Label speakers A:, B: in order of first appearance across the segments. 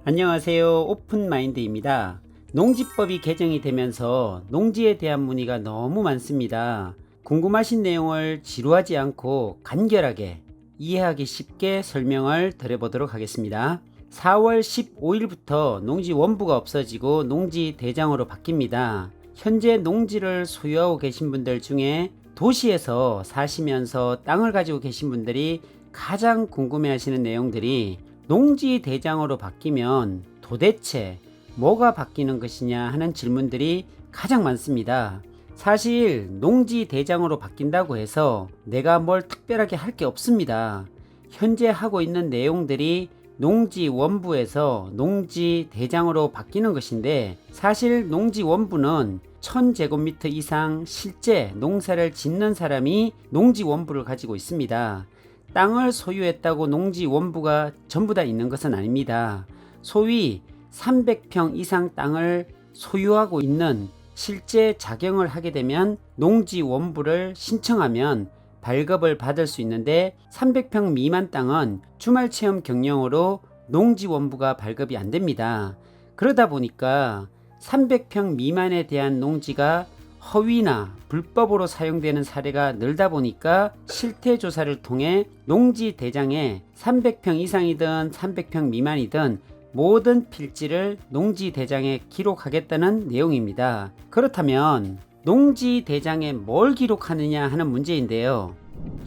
A: 안녕하세요. 오픈마인드입니다. 농지법이 개정이 되면서 농지에 대한 문의가 너무 많습니다. 궁금하신 내용을 지루하지 않고 간결하게 이해하기 쉽게 설명을 드려보도록 하겠습니다. 4월 15일부터 농지원부가 없어지고 농지대장으로 바뀝니다. 현재 농지를 소유하고 계신 분들 중에 도시에서 사시면서 땅을 가지고 계신 분들이 가장 궁금해하시는 내용들이 농지대장으로 바뀌면 도대체 뭐가 바뀌는 것이냐 하는 질문들이 가장 많습니다. 사실 농지대장으로 바뀐다고 해서 내가 뭘 특별하게 할 게 없습니다. 현재 하고 있는 내용들이 농지원부에서 농지대장으로 바뀌는 것인데, 사실 농지원부는 1000제곱미터 이상 실제 농사를 짓는 사람이 농지원부를 가지고 있습니다. 땅을 소유했다고 농지원부가 전부 다 있는 것은 아닙니다. 소위 300평 이상 땅을 소유하고 있는 실제 작용을 하게 되면 농지원부를 신청하면 발급을 받을 수 있는데, 300평 미만 땅은 주말체험 경영으로 농지원부가 발급이 안 됩니다. 그러다 보니까 300평 미만에 대한 농지가 허위나 불법으로 사용되는 사례가 늘다 보니까 실태조사를 통해 농지대장에 300평 이상이든 300평 미만이든 모든 필지를 농지대장에 기록하겠다는 내용입니다. 그렇다면 농지대장에 뭘 기록하느냐 하는 문제인데요.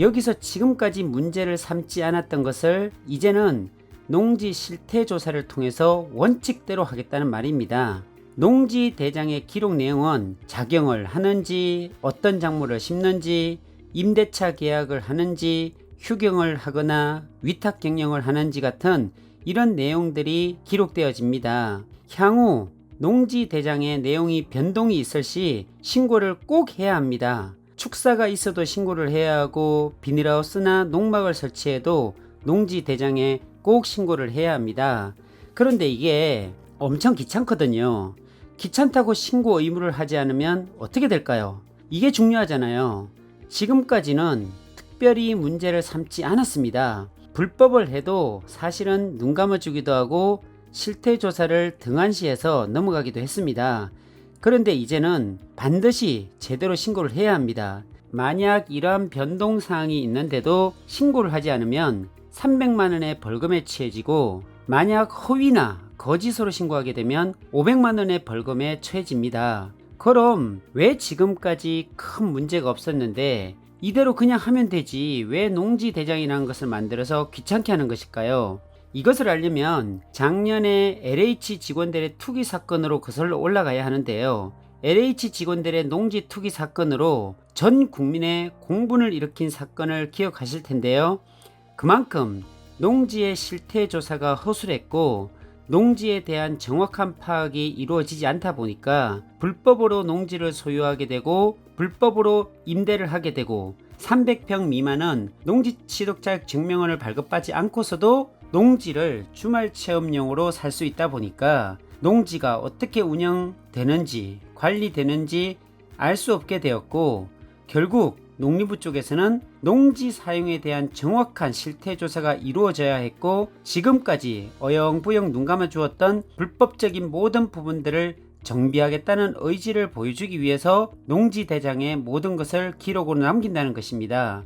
A: 여기서 지금까지 문제를 삼지 않았던 것을 이제는 농지 실태조사를 통해서 원칙대로 하겠다는 말입니다. 농지대장의 기록 내용은 작용을 하는지, 어떤 작물을 심는지, 임대차 계약을 하는지, 휴경을 하거나 위탁 경영을 하는지 같은 이런 내용들이 기록되어집니다. 향후 농지대장의 내용이 변동이 있을 시 신고를 꼭 해야 합니다. 축사가 있어도 신고를 해야 하고, 비닐하우스나 농막을 설치해도 농지대장에 꼭 신고를 해야 합니다. 그런데 이게 엄청 귀찮거든요. 귀찮다고 신고 의무를 하지 않으면 어떻게 될까요? 이게 중요하잖아요. 지금까지는 특별히 문제를 삼지 않았습니다. 불법을 해도 사실은 눈 감아주기도 하고 실태조사를 등한시해서 넘어가기도 했습니다. 그런데 이제는 반드시 제대로 신고를 해야 합니다. 만약 이러한 변동사항이 있는데도 신고를 하지 않으면 300만원의 벌금에 처해지고, 만약 허위나 거짓으로 신고하게 되면 500만원의 벌금에 처해집니다. 그럼 왜 지금까지 큰 문제가 없었는데 이대로 그냥 하면 되지 왜 농지대장이라는 것을 만들어서 귀찮게 하는 것일까요? 이것을 알려면 작년에 LH 직원들의 투기 사건으로 거슬러 올라가야 하는데요. LH 직원들의 농지 투기 사건으로 전 국민의 공분을 일으킨 사건을 기억하실 텐데요. 그만큼 농지의 실태조사가 허술했고 농지에 대한 정확한 파악이 이루어지지 않다 보니까 불법으로 농지를 소유하게 되고 불법으로 임대를 하게 되고, 300평 미만은 농지 취득자격 증명원을 발급받지 않고서도 농지를 주말 체험용으로 살 수 있다 보니까 농지가 어떻게 운영되는지 관리되는지 알 수 없게 되었고, 결국 농림부 쪽에서는 농지 사용에 대한 정확한 실태조사가 이루어져야 했고, 지금까지 어영부영 눈 감아 주었던 불법적인 모든 부분들을 정비하겠다는 의지를 보여주기 위해서 농지대장에 모든 것을 기록으로 남긴다는 것입니다.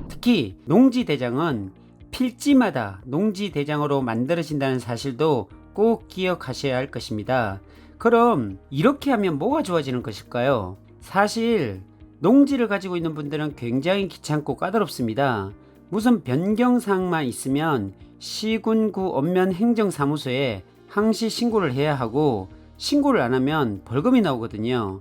A: 특히 농지대장은 필지마다 농지대장으로 만들어진다는 사실도 꼭 기억하셔야 할 것입니다. 그럼 이렇게 하면 뭐가 좋아지는 것일까요? 사실 농지를 가지고 있는 분들은 굉장히 귀찮고 까다롭습니다. 무슨 변경사항만 있으면 시군구 읍면행정사무소에 항시 신고를 해야 하고, 신고를 안 하면 벌금이 나오거든요.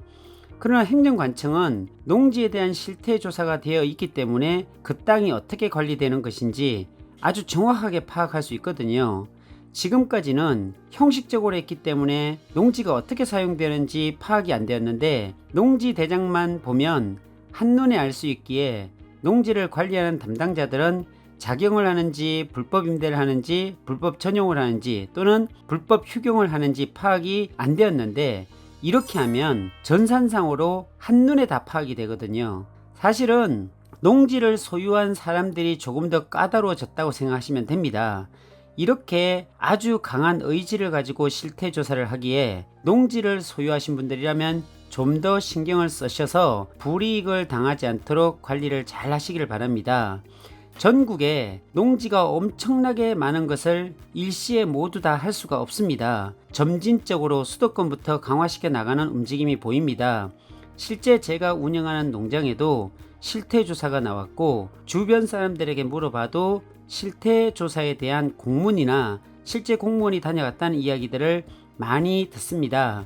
A: 그러나 행정관청은 농지에 대한 실태조사가 되어 있기 때문에 그 땅이 어떻게 관리되는 것인지 아주 정확하게 파악할 수 있거든요. 지금까지는 형식적으로 했기 때문에 농지가 어떻게 사용되는지 파악이 안 되었는데, 농지대장만 보면 한눈에 알 수 있기에 농지를 관리하는 담당자들은 작용을 하는지 불법 임대를 하는지 불법 전용을 하는지 또는 불법 휴경을 하는지 파악이 안 되었는데, 이렇게 하면 전산상으로 한눈에 다 파악이 되거든요. 사실은 농지를 소유한 사람들이 조금 더 까다로워졌다고 생각하시면 됩니다. 이렇게 아주 강한 의지를 가지고 실태 조사를 하기에 농지를 소유하신 분들이라면 좀 더 신경을 쓰셔서 불이익을 당하지 않도록 관리를 잘 하시길 바랍니다. 전국에 농지가 엄청나게 많은 것을 일시에 모두 다 할 수가 없습니다. 점진적으로 수도권부터 강화시켜 나가는 움직임이 보입니다. 실제 제가 운영하는 농장에도 실태조사가 나왔고, 주변 사람들에게 물어봐도 실태조사에 대한 공문이나 실제 공무원이 다녀갔다는 이야기들을 많이 듣습니다.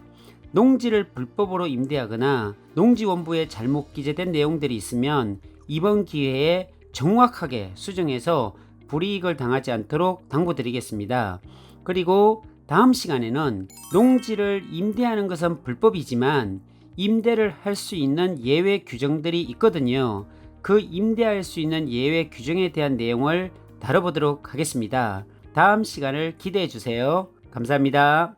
A: 농지를 불법으로 임대하거나 농지원부에 잘못 기재된 내용들이 있으면 이번 기회에 정확하게 수정해서 불이익을 당하지 않도록 당부드리겠습니다. 그리고 다음 시간에는 농지를 임대하는 것은 불법이지만 임대를 할 수 있는 예외 규정들이 있거든요. 그 임대할 수 있는 예외 규정에 대한 내용을 다뤄보도록 하겠습니다. 다음 시간을 기대해 주세요. 감사합니다.